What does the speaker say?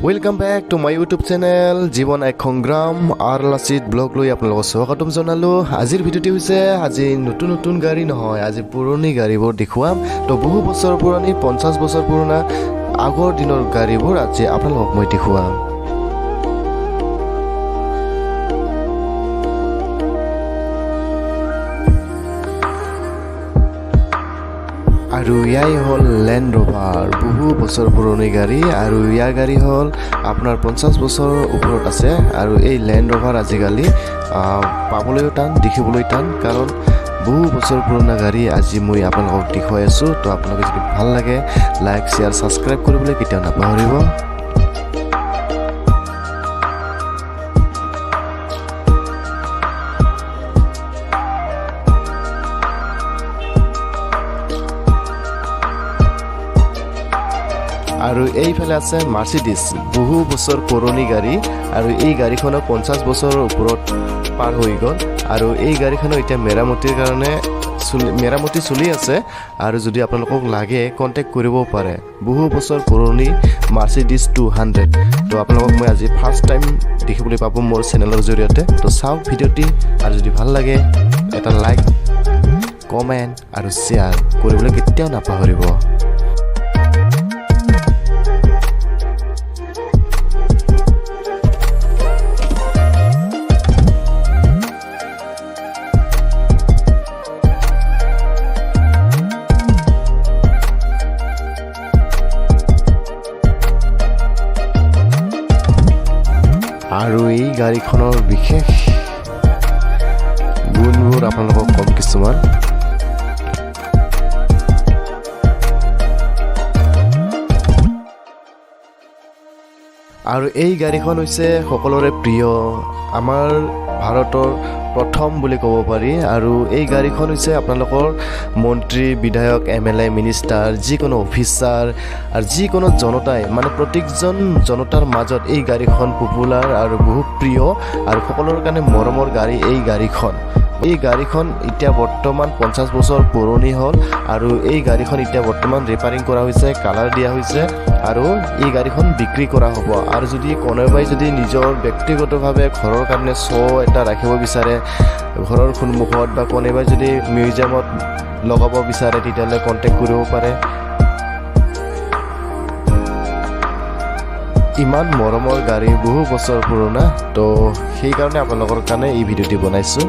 Welcome back to my YouTube channel Jiban xongram RLachit blog লৈ আপোনালোকক স্বাগতম জনালো আজিৰ ভিডিওটি হৈছে আজি নতুন গাড়ী নহয় আজি পুৰণি গাড়ীবোৰ দেখুৱাম তো বহু বছৰ পুৰণি 50 বছৰ পুৰণা আগৰ দিনৰ গাড়ীবোৰ আজি আপোনালোকক মই দেখুৱাম আৰু ইয়াই হল ল্যান্ড ৰোভাৰ বহু বছৰ পুৰণি গাড়ী আৰু ইয়াৰ গাড়ী হল আপোনাৰ 50 বছৰ ওপৰত আছে আৰু এই ল্যান্ড ৰোভাৰ আজিকালি পাবলৈও টান দেখিবলৈ টান কাৰণ বহু বছৰ পুৰণা গাড়ী আজি মই আপোনালোকক দেখুৱাই আছো তো আপোনালোকে যদি ভাল লাগে লাইক শেয়াৰ সাবস্ক্ৰাইব কৰিবলৈ কেতিয়াও নাপাহৰিব আৰু এইফালে আছে মাৰ্সিডিজ বহু বছৰ পুৰণি গাড়ী আৰু এই গাড়ীখনৰ 50 বছৰৰ ওপৰত পাৰ হৈ গ'ল আৰু এই গাড়ীখনৰ এতিয়া মেৰামতিৰ কাৰণে মেৰামতি চলি আছে আৰু যদি আপোনালোকক লাগে কন্টাক্ট কৰিব পাৰে বহু বছৰ পুৰণি মাৰ্সিডিজ 200 তো আপোনালোকক মই আজি ফাৰ্স্ট টাইম দেখিবলৈ পাব মোৰ চেনেলৰ জৰিয়তে তো চাওক ভিডিওটি আৰু যদি ভাল লাগে এটা লাইক কমেন্ট আৰু শেয়াৰ কৰিবলৈ কেতিয়াও নাপাহৰিব আৰু এই গাড়ীখনৰ বিশেষ গুণবোৰ আপোনালোকক কম কিছুমান আৰু এই গাড়ীখন হৈছে সকলোৰে প্ৰিয় আমাৰ ভাৰতৰ প্ৰথম বুলি ক'ব পাৰি আৰু এই গাড়ীখন হৈছে আপোনালোকৰ মন্ত্ৰী বিধায়ক এমএলএ মিনিষ্টাৰ যিকোনো অফিচাৰ আৰু যিকোনো জনতাই মানে প্ৰত্যেকজন জনতাৰ মাজত এই গাড়ীখন পপুলাৰ আৰু বহুত প্ৰিয় আৰু সকলোৰে কাৰণে মৰমৰ গাড়ী এই গাড়ীখন এতিয়া বৰ্তমান 50 বছৰ পুৰণি হ'ল আৰু এই গাড়ীখন এতিয়া বৰ্তমান ৰিপেয়াৰিং কৰা হৈছে কালাৰ দিয়া হৈছে আৰু এই গাড়ীখন বিক্ৰী কৰা হ'ব আৰু যদি কোনোবাই যদি নিজৰ ব্যক্তিগতভাৱে ঘৰৰ কাৰণে এটা ৰাখিব বিচাৰে ঘৰৰ সন্মুখত বা কোনোবাই যদি মিউজিয়ামত লগাব বিচাৰে তেতিয়াহ'লে কন্টাক্ট কৰিব পাৰে ইমান মৰমৰ গাড়ী বহু বছৰ পুৰণা তো সেই কাৰণে আপোনালোকৰ কাৰণে এই ভিডিওটি বনাইছো